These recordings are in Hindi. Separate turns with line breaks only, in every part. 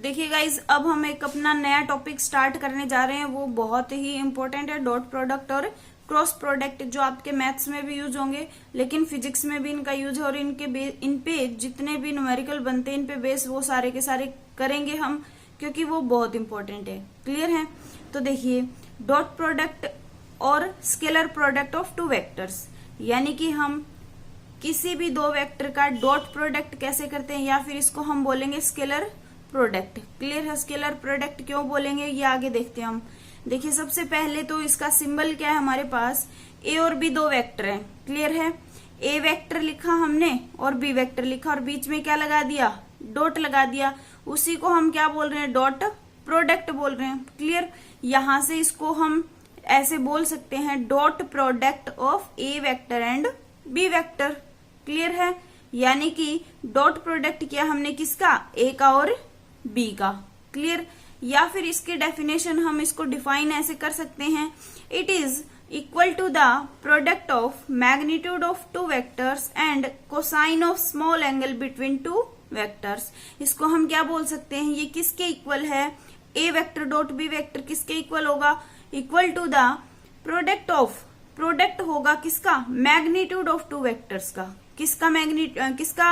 देखिए गाइज, अब हम एक अपना नया टॉपिक स्टार्ट करने जा रहे हैं। वो बहुत ही इंपॉर्टेंट है, डॉट प्रोडक्ट और क्रॉस प्रोडक्ट, जो आपके मैथ्स में भी यूज होंगे लेकिन फिजिक्स में भी इनका यूज है। और इन पे जितने भी न्यूमेरिकल बनते हैं इन पे बेस वो सारे के सारे करेंगे हम, क्योंकि वो बहुत इंपॉर्टेंट है। क्लियर है? तो देखिए, डॉट प्रोडक्ट और scalar product of two vectors, यानी कि हम किसी भी दो वेक्टर का डॉट प्रोडक्ट कैसे करते हैं, या फिर इसको हम बोलेंगे स्केलर प्रोडक्ट। क्लियर है? स्केलर प्रोडक्ट क्यों बोलेंगे ये आगे देखते हैं हम। देखिए, सबसे पहले तो इसका सिंबल क्या है, हमारे पास ए और बी दो वेक्टर हैं। क्लियर है? ए वेक्टर लिखा हमने और बी वेक्टर लिखा और बीच में क्या लगा दिया, डॉट लगा दिया। उसी को हम क्या बोल रहे हैं, डॉट प्रोडक्ट बोल रहे हैं। क्लियर? यहां से इसको हम ऐसे बोल सकते हैं, dot product of A vector and B vector. Clear है? यानी कि डॉट प्रोडक्ट किया हमने किसका, ए का और बी का। क्लियर? या फिर इसके डेफिनेशन हम इसको डिफाइन ऐसे कर सकते हैं, it is equal to the product of magnitude of two vectors and cosine of small angle between two vectors. इसको हम क्या बोल सकते हैं, ये किसके इक्वल है, A vector dot B vector किसके इक्वल होगा, equal to the product of, product होगा किसका, मैग्नीट्यूड ऑफ टू वेक्टर्स का। किसका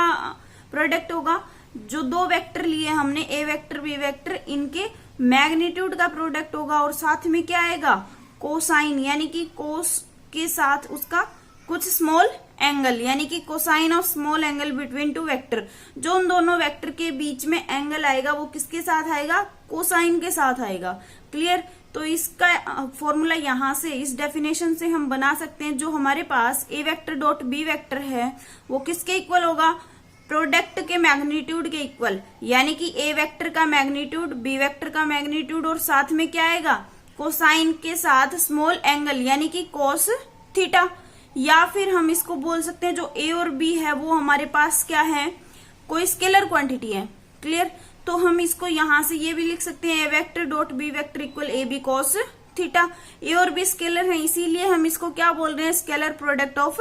प्रोडक्ट होगा, जो दो वेक्टर लिए हमने, ए वेक्टर बी वेक्टर, इनके मैग्नीट्यूड का प्रोडक्ट होगा। और साथ में क्या आएगा, कोसाइन, यानी कि कोस के साथ उसका कुछ स्मॉल एंगल, यानी कि cosine of small angle between to vector. जो उन दोनों वेक्टर के बीच में एंगल आएगा वो किसके साथ आएगा, कोसाइन के साथ आएगा। क्लियर? तो इसका फॉर्मूला यहां से, इस डेफिनेशन से हम बना सकते हैं, जो हमारे पास ए वेक्टर डॉट बी वेक्टर है वो किसके इक्वल होगा, प्रोडक्ट के मैग्नीट्यूड के इक्वल। यानी कि ए वेक्टर का मैग्नीट्यूड, बी वेक्टर का मैग्नीट्यूड, और साथ में क्या आएगा, कोसाइन के साथ स्मॉल एंगल, यानी कि कोस थीटा। या फिर हम इसको बोल सकते हैं, जो ए और बी है वो हमारे पास क्या है, कोई स्केलर क्वांटिटी है। क्लियर? तो हम इसको यहां से ये भी लिख सकते हैं, A vector dot B vector equal A B cos theta. A और बी स्केलर है, इसीलिए हम इसको क्या बोल रहे हैं, scalar product of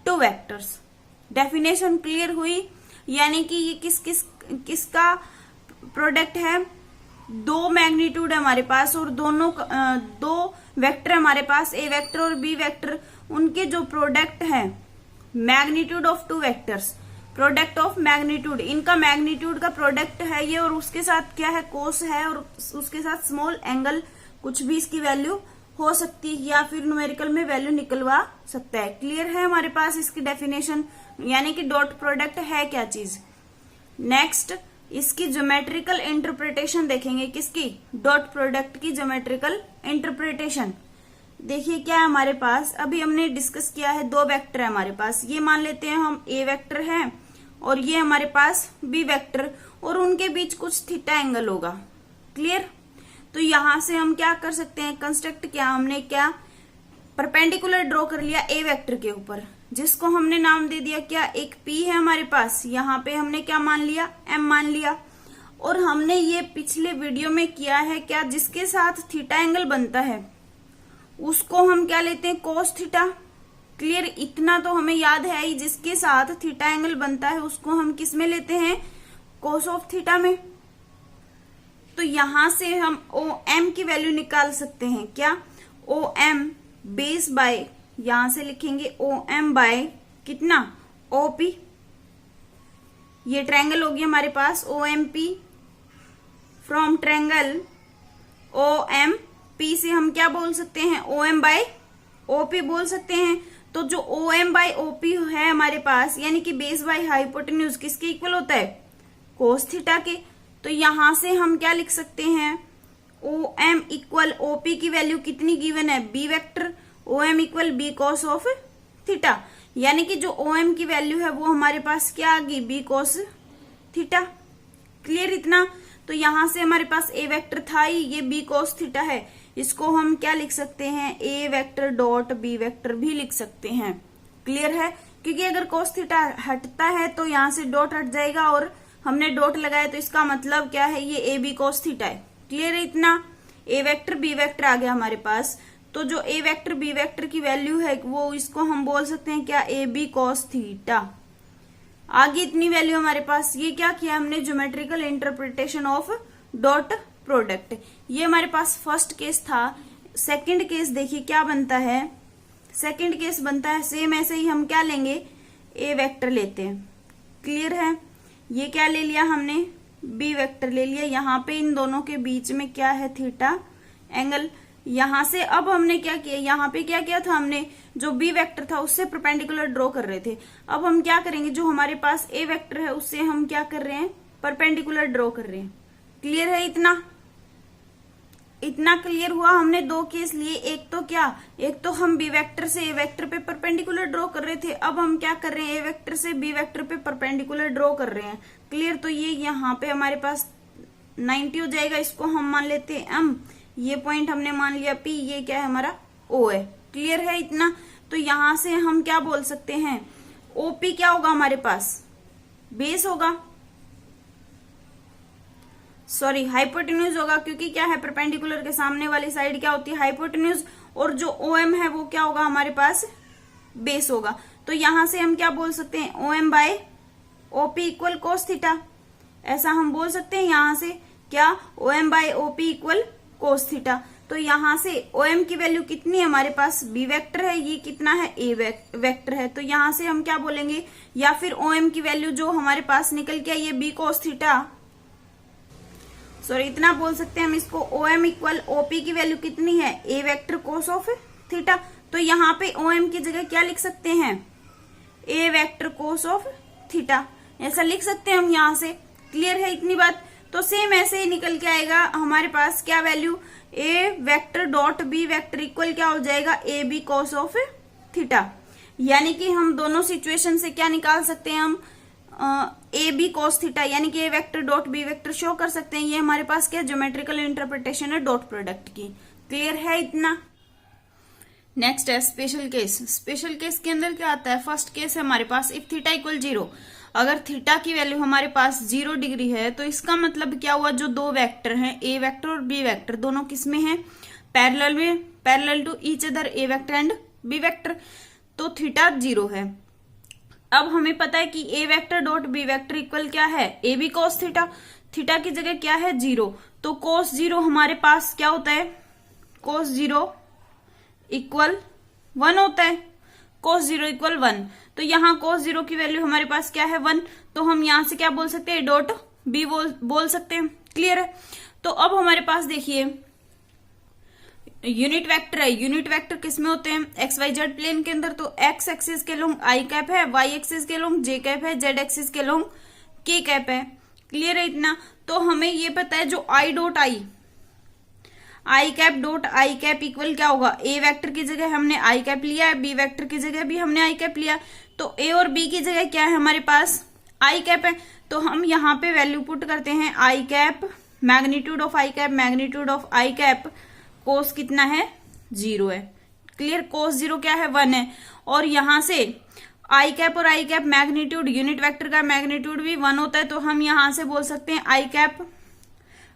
two vectors. Definition clear हुई? यानी कि ये किसका प्रोडक्ट है, दो मैग्नीट्यूड है हमारे पास और दोनों दो वेक्टर हमारे पास, ए वेक्टर और बी वेक्टर, उनके जो प्रोडक्ट है, magnitude of two vectors, product of magnitude, इनका मैग्नीट्यूड का प्रोडक्ट है ये, और उसके साथ क्या है, कोस है, और उसके साथ स्मॉल एंगल, कुछ भी इसकी वैल्यू हो सकती है, या फिर न्यूमेरिकल में वैल्यू निकलवा सकता है। क्लियर है हमारे पास इसकी डेफिनेशन, यानी कि डॉट प्रोडक्ट है क्या चीज। नेक्स्ट, इसकी ज्योमेट्रिकल इंटरप्रिटेशन देखेंगे, किसकी, डॉट प्रोडक्ट की ज्योमेट्रिकल इंटरप्रिटेशन। देखिए क्या है हमारे पास, अभी हमने डिस्कस किया है, दो वेक्टर है हमारे पास, ये मान लेते हैं हम ए वेक्टर है और ये हमारे पास बी वेक्टर, और उनके बीच कुछ थीटा एंगल होगा। क्लियर? तो यहां से हम क्या कर सकते हैं, कंस्ट्रक्ट किया हमने, क्या, परपेंडिकुलर ड्रॉ कर लिया ए वेक्टर के ऊपर, जिसको हमने नाम दे दिया क्या, एक पी है हमारे पास, यहाँ पे हमने क्या मान लिया, एम मान लिया। और हमने ये पिछले वीडियो में किया है क्या, जिसके साथ थीटा एंगल बनता है उसको हम क्या लेते हैं, कोस थीटा। क्लियर? इतना तो हमें याद है ही, जिसके साथ थीटा एंगल बनता है उसको हम किस में लेते हैं, कोस ऑफ थीटा में। तो यहां से हम ओ एम की वैल्यू निकाल सकते हैं, क्या, ओ एम बेस बाय, यहां से लिखेंगे ओ एम बाय कितना, ओ पी। ये ट्रायंगल होगी हमारे पास O M P, from triangle O M P से हम क्या बोल सकते हैं, O M by O P बोल सकते हैं। तो जो O M by O P है हमारे पास, यानी कि बेस बाय हाइपोटेन्यूज, किसके इक्वल होता है, कोस थीटा के। तो यहां से हम क्या लिख सकते हैं, O M equal O P की वैल्यू कितनी गिवन है, B vector, O M equal B cos of theta. यानी कि जो ओ एम की वैल्यू है वो हमारे पास क्या आ गई, बी कॉस थीटा। क्लियर इतना? तो यहां से हमारे पास ए वेक्टर था ही, ये बी कॉस थीटा है, इसको हम क्या लिख सकते हैं, A vector dot B vector भी लिख सकते हैं। क्लियर है? क्योंकि अगर कॉस थीटा हटता है तो यहां से डॉट हट जाएगा, और हमने डॉट लगाया तो इसका मतलब क्या है, ये ए बी कॉस थीटा है। क्लियर है इतना? ए वेक्टर बी वेक्टर आ गया हमारे पास। तो जो ए वेक्टर बी वेक्टर की वैल्यू है वो, इसको हम बोल सकते हैं क्या, ए बी कॉस थीटा। आगे इतनी वैल्यू हमारे पास, ये क्या किया हमने, geometrical interpretation of dot product. ये हमारे पास फर्स्ट केस था। सेकंड केस देखिए क्या बनता है। सेकंड केस बनता है सेम ऐसे ही, हम क्या लेंगे, ए वेक्टर लेते हैं। क्लियर है। ये क्या ले लिया हमने, बी वेक्टर ले लिया। यहाँ पे इन दोनों के बीच में क्या है, थीटा एंगल। यहां से अब हमने क्या किया, यहाँ पे क्या किया था हमने, जो बी वेक्टर था उससे परपेंडिकुलर ड्रॉ कर रहे थे। अब हम क्या करेंगे, जो हमारे पास ए वेक्टर है उससे हम क्या कर रहे हैं, परपेंडिकुलर ड्रॉ कर रहे हैं। क्लियर है। इतना क्लियर हुआ। हमने दो केस लिए, एक तो क्या, एक तो हम बी वेक्टर से ए वेक्टर पे परपेंडिकुलर ड्रॉ कर रहे थे। अब हम क्या कर रहे हैं, ए वेक्टर से बी वेक्टर पे परपेंडिकुलर ड्रॉ कर रहे हैं। क्लियर। तो ये यहाँ पे हमारे पास 90 हो जाएगा। इसको हम मान लेते हैं एम। ये पॉइंट हमने मान लिया पी। ये क्या है, हमारा ओ है। क्लियर है इतना। तो यहां से हम क्या बोल सकते हैं, ओपी क्या होगा हमारे पास, बेस होगा, सॉरी हाइपोटेन्यूज होगा, क्योंकि क्या है, परपेंडिकुलर के सामने वाली साइड क्या होती है, हाइपोटेन्यूज। और जो ओएम है वो क्या होगा हमारे पास, बेस होगा। तो यहां से हम क्या बोल सकते हैं, OM by OP equal cos theta. ऐसा हम बोल सकते हैं यहां से, क्या, OM by OP equal cos theta. तो यहां से ओएम की वैल्यू कितनी है हमारे पास, बी वेक्टर है, ये कितना है, ए वेक्टर है। तो यहां से हम क्या बोलेंगे, या फिर ओएम की वैल्यू जो हमारे पास निकल के ये बी कोस थीटा, सॉरी इतना बोल सकते हैं हम इसको, ओएम इक्वल ओपी की वैल्यू कितनी है, A vector cos of theta. तो यहाँ पे ओएम की जगह क्या लिख सकते हैं, A vector cos of theta, ऐसा लिख सकते हैं हम यहाँ से। क्लियर है इतनी बात। तो सेम ऐसे ही निकल के आएगा हमारे पास क्या value, A vector dot B vector equal क्या हो जाएगा, A B cos of theta. यानी कि हम दोनों सिचुएशन से क्या निकाल सकते हैं, हम ए बी कॉस थीटा, यानी कि A vector dot B vector show कर सकते हैं। ये हमारे पास क्या ज्योमेट्रिकल इंटरप्रिटेशन है डॉट प्रोडक्ट की। क्लियर है इतना। नेक्स्ट है स्पेशल केस। स्पेशल केस के अंदर क्या आता है, फर्स्ट केस है हमारे पास, इफ थीटा इक्वल 0। अगर थीटा की वैल्यू हमारे पास 0 डिग्री है तो इसका मतलब क्या हुआ, जो दो वेक्टर हैं, ए वेक्टर और बी वेक्टर, दोनों किसमें हैं, पैरेलल में, parallel to each other, A vector and B vector. तो थीटा 0 है। अब हमें पता है कि A vector dot B vector equal क्या है, A B cos theta. Theta की जगह क्या है, 0। तो कोस 0 हमारे पास क्या होता है, कोस 0 इक्वल 1 होता है। कोस 0 इक्वल 1। तो यहाँ कोस 0 की वैल्यू हमारे पास क्या है, 1। तो हम यहां से क्या बोल सकते हैं, डॉट बी बोल सकते हैं। क्लियर है। तो अब हमारे पास देखिए यूनिट वेक्टर है। यूनिट वेक्टर किसमें होते हैं, एक्स वाई जेड प्लेन के अंदर। तो एक्स एक्सिस के लोंग आई कैप है, वाई एक्सिस के लोंग जे कैप है, जेड एक्सिस के लोंग के कैप है। क्लियर है इतना। तो हमें ये पता है जो आई dot I cap dot I cap equal क्या होगा, ए वेक्टर की जगह हमने आई कैप लिया है, बी वेक्टर की जगह भी हमने आई कैप लिया। तो ए और बी की जगह क्या है हमारे पास, आई कैप है। तो हम यहाँ पे वैल्यू पुट करते हैं, I cap magnitude of I cap, magnitude of I cap cos कितना है, 0 है। क्लियर। कोस 0 क्या है, 1 है। और यहां से आई कैप और आई कैप मैग्नीट्यूड, यूनिट वेक्टर का मैग्नीट्यूड भी 1 होता है। तो हम यहां से बोल सकते हैं I cap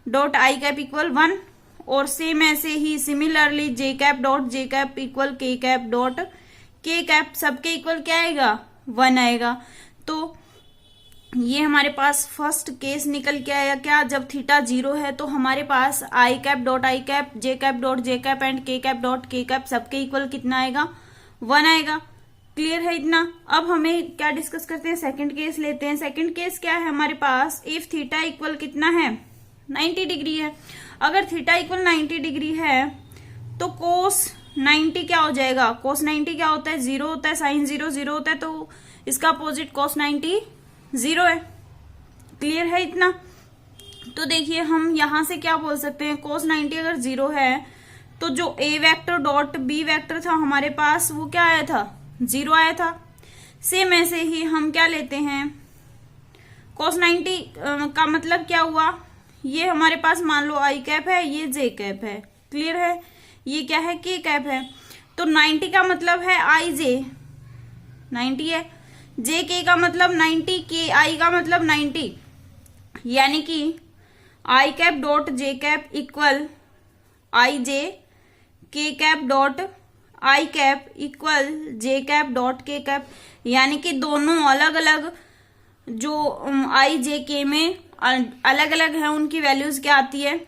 dot I cap equal 1। और सेम ऐसे ही similarly J cap dot J cap equal K cap dot K cap, सबके इक्वल क्या आएगा, 1 आएगा। तो ये हमारे पास फर्स्ट केस निकल के आया क्या, जब थीटा 0 है तो हमारे पास I cap dot I cap, J cap dot J cap and K cap dot K cap सबके इक्वल कितना आएगा, 1 आएगा। क्लियर है इतना। अब हमें क्या डिस्कस करते हैं, सेकंड केस लेते हैं। सेकंड केस क्या है हमारे पास, इफ थीटा इक्वल कितना है, 90 डिग्री है। अगर थीटा इक्वल 90 डिग्री है तो कोस 90 क्या हो जाएगा, कोस 90 क्या होता है, 0 होता है, साइन 0 0 होता है। तो इसका अपोजिट कोस 90 0 है। क्लियर है इतना। तो देखिए हम यहां से क्या बोल सकते हैं, कोस 90 अगर 0 है तो जो ए वेक्टर डॉट बी वेक्टर था हमारे पास वो क्या आया था, 0 आया था। सेम ऐसे ही हम क्या लेते हैं, कोस 90 का मतलब क्या हुआ, ये हमारे पास मान लो आई कैप है, ये जे कैप है। क्लियर है। ये क्या है, के कैप है। तो 90 का मतलब है आई जे 90 है, जे के का मतलब 90, के आई का मतलब 90, यानी कि I cap dot J cap equal I J, K cap dot I cap equal J cap dot K cap. यानी कि दोनों अलग अलग जो आई जे के में अलग अलग है उनकी वैल्यूज क्या आती है,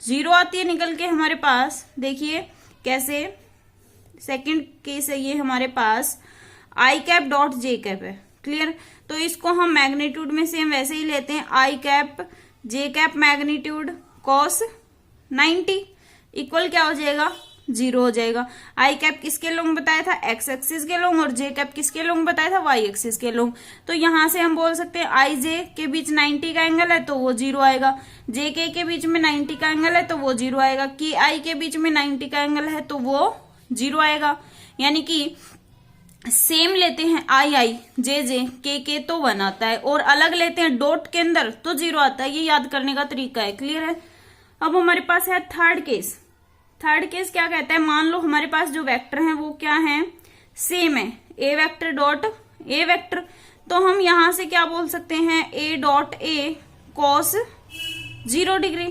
0 आती है निकल के हमारे पास। देखिए कैसे, सेकंड केस है ये हमारे पास I cap dot J cap है, क्लियर। तो इसको हम मैग्नीट्यूड में सेम वैसे ही लेते हैं, I cap J cap magnitude cos 90 equal क्या हो जाएगा, 0 हो जाएगा। आई कैप किसके लोग बताया था, एक्स एक्सिस के लोग, और जे कैप किसके लोग बताया था, वाई एक्सिस के लोग। तो यहां से हम बोल सकते हैं आई जे के बीच 90 का एंगल है तो वो 0 आएगा, जे के बीच में 90 का एंगल है तो वो 0 आएगा, की आई के बीच में 90 का एंगल है तो वो 0 आएगा। यानी कि सेम लेते हैं आई जे के तो 1 आता है, और अलग लेते हैं डॉट के अंदर तो 0 आता है। ये याद करने का तरीका है, क्लियर है। अब हमारे पास है थर्ड केस। थर्ड केस क्या कहता है, मान लो हमारे पास जो वेक्टर हैं वो क्या है, सेम है, A vector dot A vector. तो हम यहां से क्या बोल सकते हैं, ए dot A cos 0 degree,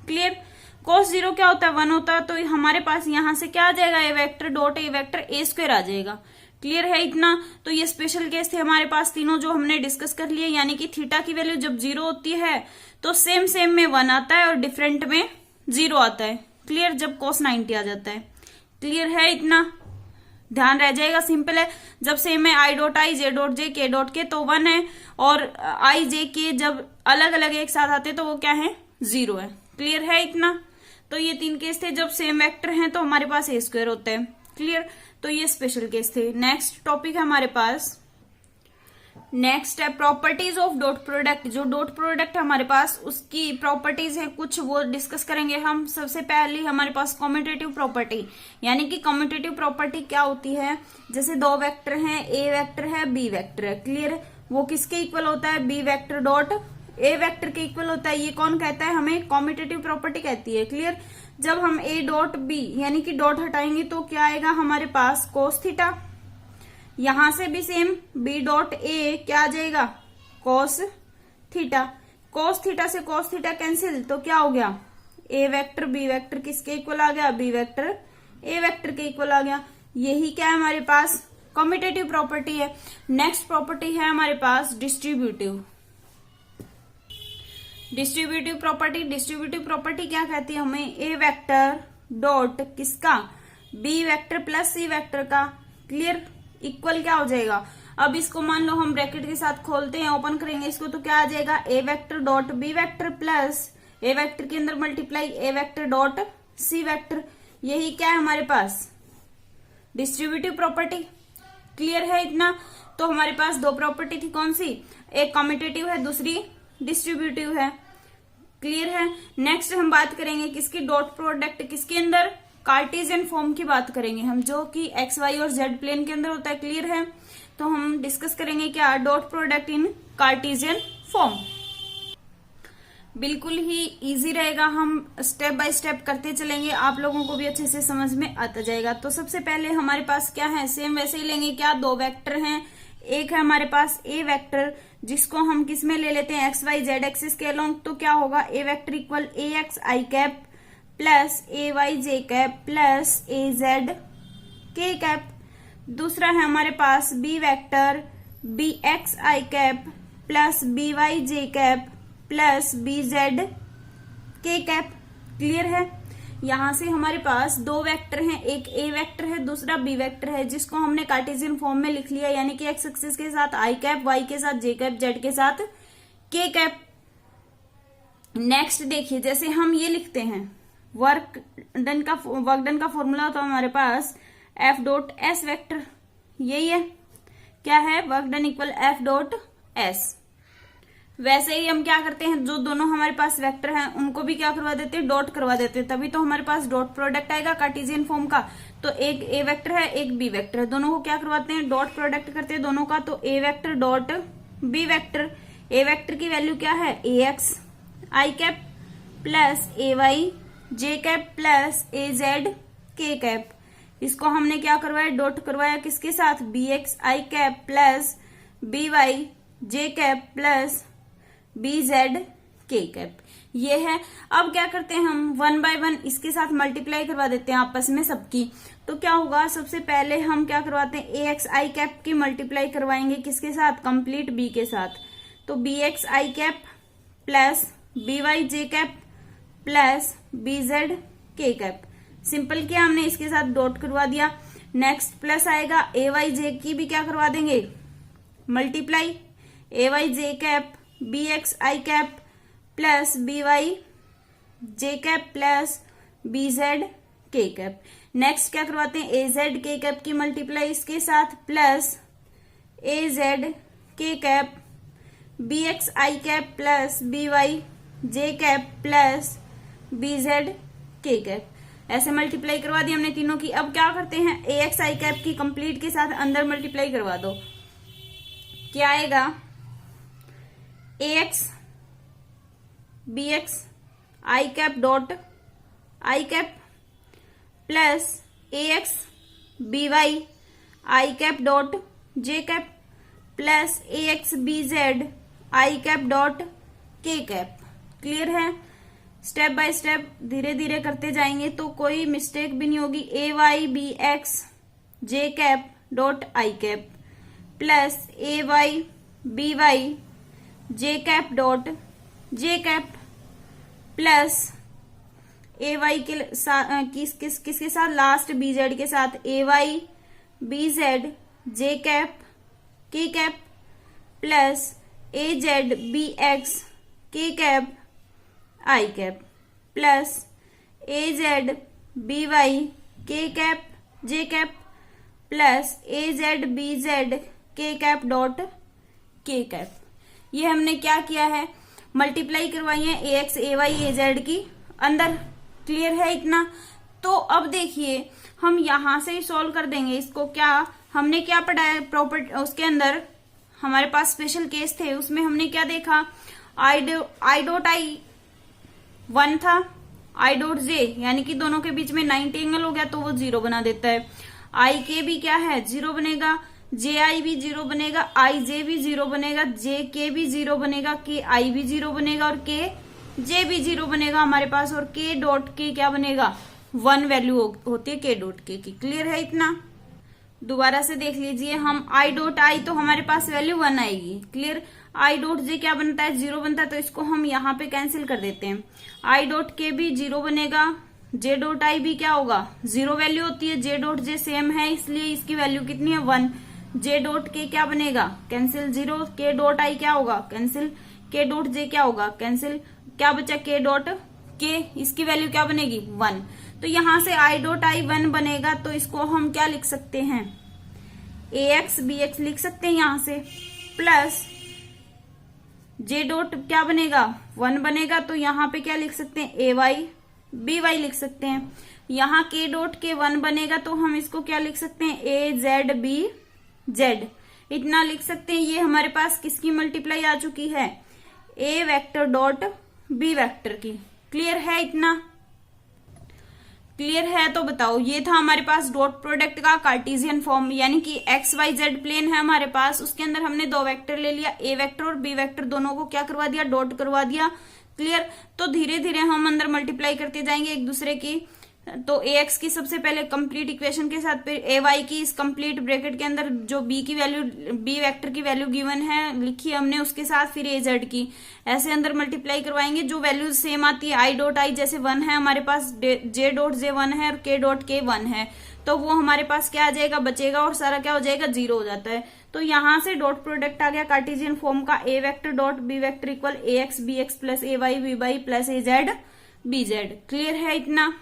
clear. Cos 0 क्या होता है, 1 होता है। तो हमारे पास यहां से क्या आ जाएगा, A vector dot A vector A square आ जाएगा, क्लियर है इतना। तो ये स्पेशल केस थे हमारे पास तीनों जो हमने डिस्कस कर लिए, यानी कि थीटा की वैल्यू जब 0 होती है तो सेम सेम में 1 आता है और डिफरेंट में 0 आता है, क्लियर, जब cos 90 आ जाता है, क्लियर है इतना, ध्यान रह जाएगा, सिंपल है। जब सेम है आई डॉट आई जे डॉट जे के डॉट के तो 1 है, और आई जे के जब अलग अलग एक साथ आते तो वो क्या है, 0 है, क्लियर है इतना। तो ये 3 केस थे, जब सेम वेक्टर हैं तो हमारे पास ए स्क्वायर होता है, क्लियर। तो ये स्पेशल केस थे। नेक्स्ट टॉपिक है हमारे पास, नेक्स्ट है प्रॉपर्टीज ऑफ डॉट प्रोडक्ट। जो डॉट प्रोडक्ट है हमारे पास उसकी प्रॉपर्टीज है कुछ, वो डिस्कस करेंगे हम। सबसे पहले हमारे पास कम्यूटेटिव प्रॉपर्टी, यानी कि कम्यूटेटिव प्रॉपर्टी क्या होती है, जैसे 2 वेक्टर हैं, ए वेक्टर है बी वेक्टर है, क्लियर। वो किसके इक्वल होता है, B vector dot A vector के इक्वल होता है। ये कौन कहता है, हमें कम्यूटेटिव प्रॉपर्टी कहती है, क्लियर। जब हम ए डॉट बी यानी कि डॉट हटाएंगे तो क्या आएगा हमारे पास, कोस थीटा। यहां से भी सेम बी डॉट ए क्या आ जाएगा, कोस थीटा। कोस थीटा से कोस थीटा कैंसिल, तो क्या हो गया, ए वेक्टर बी वेक्टर किसके इक्वल आ गया, बी वेक्टर ए वेक्टर के इक्वल आ गया। यही क्या है हमारे पास, कम्यूटेटिव प्रॉपर्टी है। नेक्स्ट प्रॉपर्टी है हमारे पास distributive. Distributive property, distributive property क्या कहती है हमें, ए वेक्टर डॉट किसका, B vector plus C vector का, क्लियर, इक्वल क्या हो जाएगा। अब इसको मान लो हम ब्रैकेट के साथ खोलते हैं, ओपन करेंगे इसको तो क्या आ जाएगा, A vector dot B vector plus A vector के अंदर multiply A vector dot C vector. यही क्या है हमारे पास, डिस्ट्रीब्यूटिव प्रॉपर्टी, क्लियर है इतना। तो हमारे पास 2 प्रॉपर्टी थी, कौन सी, एक कम्यूटेटिव है, दूसरी डिस्ट्रीब्यूटिव है, क्लियर है। नेक्स्ट हम बात करेंगे किसकी, डॉट प्रोडक्ट किसके अंदर, कार्टेशियन फॉर्म की बात करेंगे हम, जो कि एक्स वाई और जेड प्लेन के अंदर होता है, क्लियर है। तो हम डिस्कस करेंगे क्या, dot product in Cartesian form. बिल्कुल ही इजी रहेगा, हम स्टेप बाय स्टेप करते चलेंगे, आप लोगों को भी अच्छे से समझ में आता जाएगा। तो सबसे पहले हमारे पास क्या है, सेम वैसे ही लेंगे क्या, 2 वेक्टर हैं। एक है हमारे पास ए वेक्टर, जिसको हम किस में ले लेते हैं, एक्स वाई जेड एक्सिस के अलोंग। तो क्या होगा, ए vector equal A x I cap plus A Y J cap plus A Z K cap. दूसरा है हमारे पास B vector B X I cap plus B Y J cap plus B Z K cap, clear है। यहां से हमारे पास 2 वेक्टर हैं, एक ए वेक्टर है दूसरा बी वेक्टर है, जिसको हमने कार्टेशियन फॉर्म में लिख लिया, यानी कि एक्स एक्सिस के साथ आई कैप, वाई के साथ जे कैप, जेड के साथ के कैप। नेक्स्ट देखिए, जैसे हम ये लिखते हैं वर्क डन का फॉर्मूला, तो हमारे पास एफ डॉट एस वेक्टर, यही है, क्या है, work done equal F dot S. वैसे ही हम क्या करते हैं, जो दोनों हमारे पास वेक्टर हैं उनको भी क्या करवा देते हैं, डॉट करवा देते हैं, तभी तो हमारे पास डॉट प्रोडक्ट आएगा कार्टेशियन फॉर्म का। तो एक ए वेक्टर है एक बी वेक्टर है, दोनों को क्या करवाते हैं, डॉट प्रोडक्ट करते हैं दोनों का। तो A vector dot B vector, A vector की वैल्यू क्या है, ए x I cap plus A Y J cap plus A Z K cap. इसको हमने क्या करवाया, डॉट करवाया किसके साथ, B X I cap plus B Y J cap plus B Z K cap, ये है। अब क्या करते हैं हम 1 बाय 1 इसके साथ मल्टीप्लाई करवा देते हैं आपस में सबकी। तो क्या होगा, सबसे पहले हम क्या करवाते हैं, ए एक्स आई कैप की मल्टीप्लाई करवाएंगे किसके साथ, कंप्लीट बी के साथ। तो B X I cap plus B Y J cap plus B Z K cap. Simple किया हमने, इसके साथ डॉट करवा दिया। नेक्स्ट प्लस आएगा ए वाई जे की भी क्या करवा देंगे, multiply A Y J cap B X I cap plus B Y J cap plus B Z K cap. Next क्या करवाते हैं, ए जेड के कैप की मल्टीप्लाई इसके साथ plus A Z K cap B X I cap plus B Y J cap plus B Z K cap. ऐसे मल्टीप्लाई करवा दी हमने तीनों की। अब क्या करते हैं, ए एक्स आई कैप की कंप्लीट के साथ अंदर मल्टीप्लाई करवा दो। क्या आएगा, A X B X I cap dot I cap plus A X B Y I cap dot J cap plus A X B Z I cap dot K cap. Clear है? स्टेप बाय स्टेप धीरे धीरे करते जाएंगे तो कोई मिस्टेक भी नहीं होगी। A Y B X J cap dot I cap plus A Y B Y J cap dot J cap plus A Y के किसके साथ, लास्ट बी जेड के साथ A Y B Z J cap K cap plus A Z B X K cap I cap plus A Z B Y K cap J cap plus A Z B Z K cap dot K cap. ये हमने क्या किया है, मल्टीप्लाई करवाई है ए एक्स ए वाई ए जेड की अंदर। क्लियर है इतना? तो अब देखिए हम यहां से ही सॉल्व कर देंगे इसको। क्या हमने क्या पढ़ा है प्रॉपर्टी, उसके अंदर हमारे पास स्पेशल केस थे, उसमें हमने क्या देखा, आई डॉट आई 1 था, आई डॉट जे यानी कि दोनों के बीच में 90 एंगल हो गया तो वो 0 बना देता है। आई के भी क्या है 0 बनेगा, जे आई भी 0 बनेगा, आई जे भी 0 बनेगा, जे के भी 0 बनेगा, के आई भी 0 बनेगा और के जे भी 0 बनेगा हमारे पास। और के डॉट के क्या बनेगा, 1 वैल्यू होती है के डॉट के की। क्लियर है इतना? दोबारा से देख लीजिए, हम आई डॉट आई तो हमारे पास वैल्यू 1 आएगी। क्लियर? आई डॉट जे क्या बनता है, 0 बनता है, तो इसको हम यहाँ पे कैंसिल कर देते हैं। आई डॉट के भी 0 बनेगा, जे डॉट आई भी क्या होगा 0 वैल्यू होती है, जे डॉट जे सेम है इसलिए इसकी वैल्यू कितनी है 1। जे डॉट के क्या बनेगा, कैंसिल 0, के डॉट आई क्या होगा कैंसिल, के डॉट जे क्या होगा कैंसिल, क्या बचा के डॉट के, इसकी वैल्यू क्या बनेगी 1। तो यहां से आई डॉट आई 1 बनेगा तो इसको हम क्या लिख सकते हैं, ए एक्स बी एक्स लिख सकते हैं यहां से, प्लस जे डॉट क्या बनेगा 1 बनेगा तो यहाँ पे क्या लिख सकते हैं, ए वाई बी वाई लिख सकते हैं। यहाँ के डॉट के 1 बनेगा तो हम इसको क्या लिख सकते हैं, ए जेड बी जेड, इतना लिख सकते हैं। ये हमारे पास किसकी मल्टीप्लाई आ चुकी है, A vector dot B vector की। क्लियर है इतना? क्लियर है तो बताओ। ये था हमारे पास डॉट प्रोडक्ट का कार्टेशियन फॉर्म, यानी कि एक्स वाई जेड प्लेन है हमारे पास, उसके अंदर हमने 2 वेक्टर ले लिया, ए वेक्टर और बी वेक्टर, दोनों को क्या करवा दिया, डॉट करवा दिया। क्लियर? तो धीरे धीरे हम अंदर मल्टीप्लाई करते जाएंगे एक दूसरे की। तो ए एक्स की सबसे पहले कंप्लीट इक्वेशन के साथ, फिर ए वाई की इस कंप्लीट ब्रैकेट के अंदर जो बी की वैल्यू, बी वेक्टर की वैल्यू गिवन है लिखी हमने उसके साथ, फिर ए जेड की, ऐसे अंदर मल्टीप्लाई करवाएंगे। जो वैल्यूज सेम आती है, आई डॉट आई जैसे 1 है हमारे पास, जे डॉट जे 1 है और के डॉट के 1 है, तो वो हमारे पास क्या आ जाएगा, बचेगा और सारा क्या हो जाएगा 0 हो जाता है। तो यहां से डॉट प्रोडक्ट आ गया कार्टेशियन फॉर्म का, A vector dot B vector equal A X B X plus A Y B Y plus A Z B Z. Clear है इतना?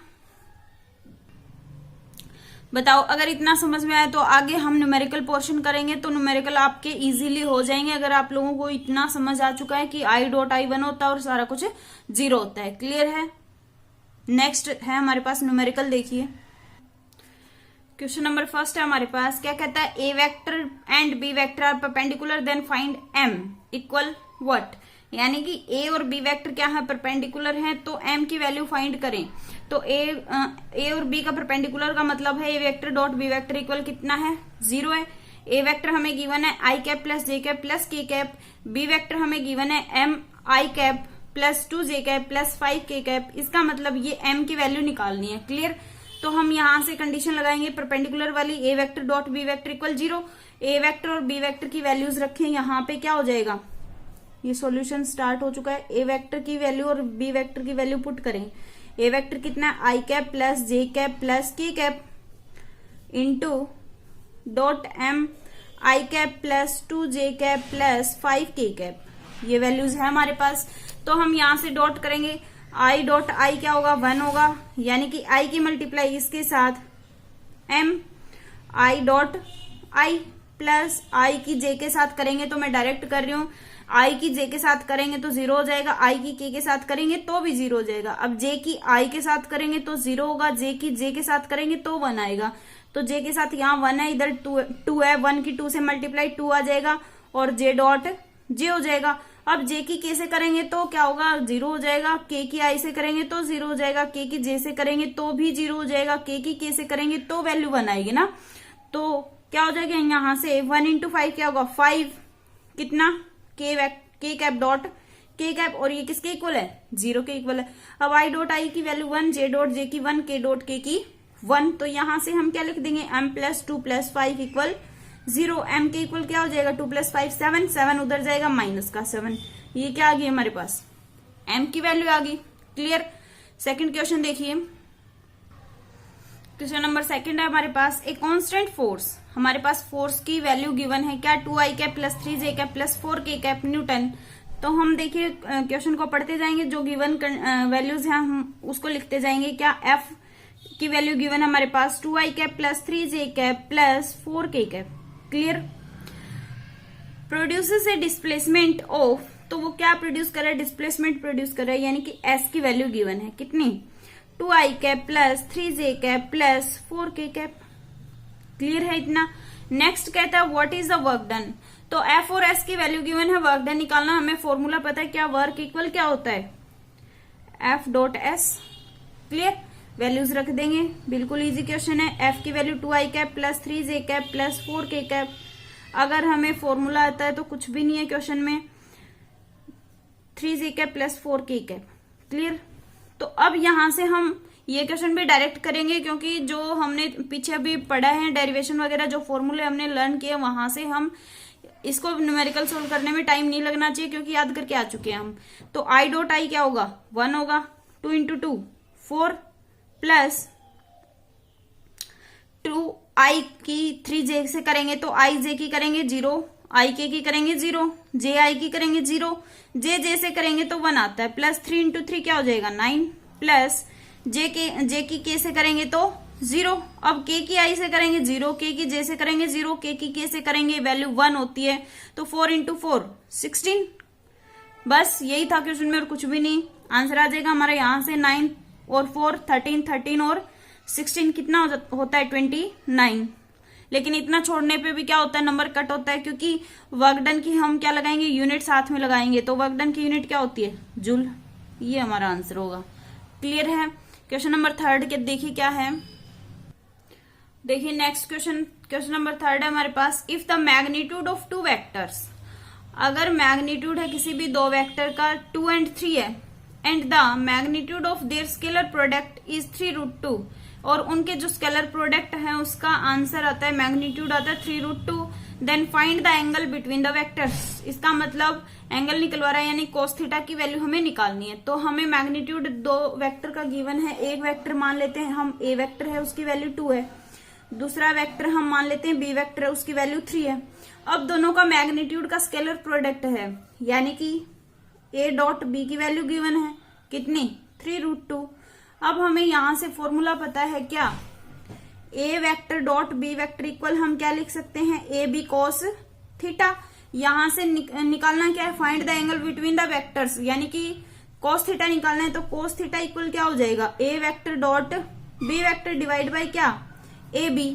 बताओ अगर इतना समझ में आया तो आगे हम न्यूमेरिकल पोर्शन करेंगे, तो न्यूमेरिकल आपके इजीली हो जाएंगे अगर आप लोगों को इतना समझ आ चुका है कि आई डॉट आई 1 होता है और सारा कुछ 0 होता है। क्लियर है? नेक्स्ट है हमारे पास न्यूमेरिकल, देखिए क्वेश्चन नंबर 1 है हमारे पास। क्या कहता है, A vector and B vector are perpendicular then find M equal what, यानी कि ए और बी वेक्टर क्या है, परपेंडिकुलर हैं, तो एम की वैल्यू फाइंड करें। तो ए और बी का परपेंडिकुलर का मतलब है A vector dot B vector equal कितना है 0 है। ए वेक्टर हमें गिवन है I cap plus J cap plus K cap, B vector हमें गिवन है M I cap plus 2 J cap plus 5 K cap, इसका मतलब ये एम की वैल्यू निकालनी है। क्लियर? तो हम यहां से कंडीशन लगाएंगे परपेंडिकुलर वाली, A vector dot B vector equal 0, A vector और बी वेक्टर की वैल्यूज रखें, यहाँ पे क्या हो जाएगा, ये सॉल्यूशन स्टार्ट हो चुका है। ए वेक्टर की वैल्यू और बी वेक्टर की वैल्यू पुट करें। ए वेक्टर कितना है, I cap plus J cap plus K cap into dot M I cap plus 2 J cap plus 5 K cap. ये वैल्यूज है हमारे पास। तो हम यहां से डॉट करेंगे, आई डॉट आई क्या होगा, 1 होगा, यानी कि आई की मल्टीप्लाई इसके साथ M I dot I plus I की जे के साथ करेंगे तो मैं डायरेक्ट कर रही हूं, आई की जे के साथ करेंगे तो 0 हो जाएगा, आई की के साथ करेंगे तो भी 0 हो जाएगा। अब जे की आई के साथ करेंगे तो 0 होगा, जे की जे के साथ करेंगे तो 1 आएगा। तो जे के साथ यहाँ 1 है, इधर 2 है, 1 की 2 से मल्टीप्लाई 2 आ जाएगा और जे डॉट जे हो जाएगा। अब जे की के से करेंगे तो क्या होगा, 0 हो जाएगा, के की आई से करेंगे तो 0 हो जाएगा, के की जे से करेंगे तो भी 0 हो जाएगा, के की के से करेंगे तो वैल्यू 1 आएगी ना। तो क्या हो जाएगा, यहां से 1 इंटू 5 क्या होगा, 5 कितना के कैप डॉट के कैप, और ये किसके इक्वल है, 0 के इक्वल है। अब आई डॉट आई की वैल्यू 1, जे डॉट जे की 1, के डॉट के की 1। तो यहां से हम क्या लिख देंगे, m plus 2 plus 5 equal 0। m के इक्वल क्या हो जाएगा, 2 प्लस 5 7, 7 उधर जाएगा माइनस का 7। ये क्या आ गई हमारे पास, m की वैल्यू आ गई। क्लियर। सेकंड क्वेश्चन देखिए, क्वेश्चन नंबर सेकंड है हमारे पास, ए कांस्टेंट फोर्स। हमारे पास फोर्स की वैल्यू गिवन है क्या, 2 आई कैप प्लस 3 जे कैप प्लस 4 के कैप न्यूटन। तो हम देखिए क्वेश्चन को पढ़ते जाएंगे, जो गिवन वैल्यूज हैं हम उसको लिखते जाएंगे। क्या एफ की वैल्यू गिवन है हमारे पास 2 आई कैप प्लस 3 जे कैप प्लस 4 के cap. Clear. Produces A displacement of, तो वो क्या प्रोड्यूस कर रहा है, डिस्प्लेसमेंट प्रोड्यूस कर रहा है, यानी कि एस की वैल्यू गिवन है कितनी, 2 आई कैप प्लस 3 जे कैप प्लस 4 के कैप। क्लियर है इतना। नेक्स्ट कहता है what is the work done. तो एफ और एस की वैल्यू गिवन है, वर्क डन निकालना, हमें फॉर्मूला पता है क्या, वर्क इक्वल क्या होता है, F dot S. Clear. Values रख देंगे, बिल्कुल इजी क्वेश्चन है। एफ की वैल्यू 2 आई कैप प्लस 3 जे कैप प्लस 4 के कैप। अगर हमें फॉर्मूला आता है तो कुछ भी नहीं है क्वेश्चन में, 3 जे कैप प्लस 4 के कैप। क्लियर। तो अब यहां से हम ये क्वेश्चन भी डायरेक्ट करेंगे, क्योंकि जो हमने पीछे अभी पढ़ा है डेरिवेशन वगैरह, जो फॉर्मूले हमने लर्न किए वहां से हम इसको न्यूमेरिकल सोल्व करने में टाइम नहीं लगना चाहिए, क्योंकि याद करके आ चुके हैं हम। तो आई डॉट आई क्या होगा, 1 होगा, 2 इंटू 2 4 प्लस 2 आई की 3 जे से करेंगे तो आई जे की करेंगे 0, आई के की करेंगे 0, जे आई की करेंगे 0, जे से करेंगे तो 1 आता है, प्लस 3 इंटू 3 क्या हो जाएगा 9, प्लस जे की के से करेंगे तो 0। अब के की आई से करेंगे 0, के की जे से करेंगे 0, के की के से करेंगे वैल्यू 1 होती है, तो 4 इंटू 4 16। बस यही था क्वेश्चन में और कुछ भी नहीं। आंसर आ जाएगा हमारा यहाँ से 9 और 4 13, 13 और 16 कितना होता है 29। लेकिन इतना छोड़ने पे भी क्या होता है, नंबर कट होता है, क्योंकि वर्क डन की हम क्या लगाएंगे, यूनिट साथ में लगाएंगे। तो वर्क डन की यूनिट क्या होती है, जूल। ये हमारा आंसर होगा। क्लियर है। क्वेश्चन नंबर थर्ड के देखिए क्या है, देखिए नेक्स्ट क्वेश्चन नंबर थर्ड है हमारे पास, if the magnitude of 2 vectors. अगर मैग्नीट्यूड है किसी भी 2 वेक्टर का 2 and 3 है, and the magnitude of their scalar product is 3√2, और उनके जो स्केलर प्रोडक्ट है उसका आंसर आता है, मैग्नीट्यूड आता है 3√2, then find the angle between the vectors. इसका मतलब एंगल निकलवा रहा है, यानी कोस थीटा की वैल्यू हमें निकालनी है। तो हमें मैग्नीट्यूड 2 वेक्टर का गिवन है, एक वेक्टर मान लेते हैं हम, ए वेक्टर है उसकी वैल्यू 2 है, दूसरा वेक्टर हम मान लेते हैं बी वेक्टर है उसकी वैल्यू 3 है। अब दोनों का मैग्नीट्यूड का स्केलर प्रोडक्ट है, यानी कि ए डॉट बी की वैल्यू गिवन है कितनी, 3√2। अब हमें यहां से फॉर्मूला पता है क्या, A vector dot B vector equal हम क्या लिख सकते हैं, ए बी कॉस थीटा। यहां से निकालना क्या है, find the angle between the vectors, यानी कि कॉस थीटा निकालना है। तो कॉस थीटा इक्वल क्या हो जाएगा, A vector dot B vector divide by क्या, ए बी।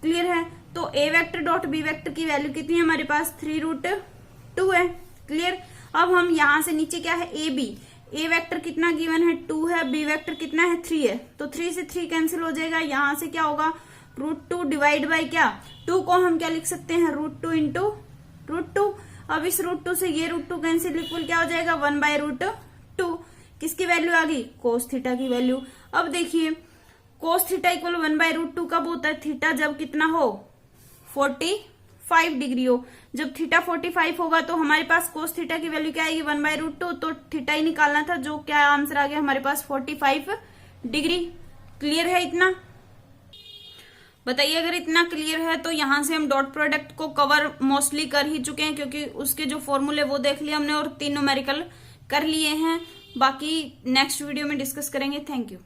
क्लियर है। तो A vector dot B vector की वैल्यू कितनी है हमारे पास, 3√2 है। क्लियर। अब हम यहां से नीचे क्या है, ए बी, ए वेक्टर कितना गिवन है 2 है, बी वेक्टर कितना है 3 है, तो 3 से 3 कैंसिल हो जाएगा। यहां से क्या होगा, √2 डिवाइड बाय क्या, 2 को हम क्या लिख सकते हैं, √2 इंटू √2। अब इस √2 से ये √2 कैंसिल, इक्वल क्या हो जाएगा 1/√2। किसकी वैल्यू आ गई, कोस थीटा की वैल्यू। अब देखिए कोस थीटा इक्वल 1/√2 कब होता है, थीटा जब कितना हो 45 45 डिग्री हो। जब थीटा 45 होगा तो हमारे पास कोस थीटा की वैल्यू क्या आएगी 1/√2, तो थीटा ही निकालना था, जो क्या आंसर आ गया हमारे पास 45 डिग्री। क्लियर है इतना? बताइए अगर इतना क्लियर है तो यहां से हम डॉट प्रोडक्ट को कवर मोस्टली कर ही चुके हैं, क्योंकि उसके जो फॉर्मूले वो देख लिए हमने और 3 न्यूमेरिकल कर लिए हैं। बाकी नेक्स्ट वीडियो में डिस्कस करेंगे। Thank you.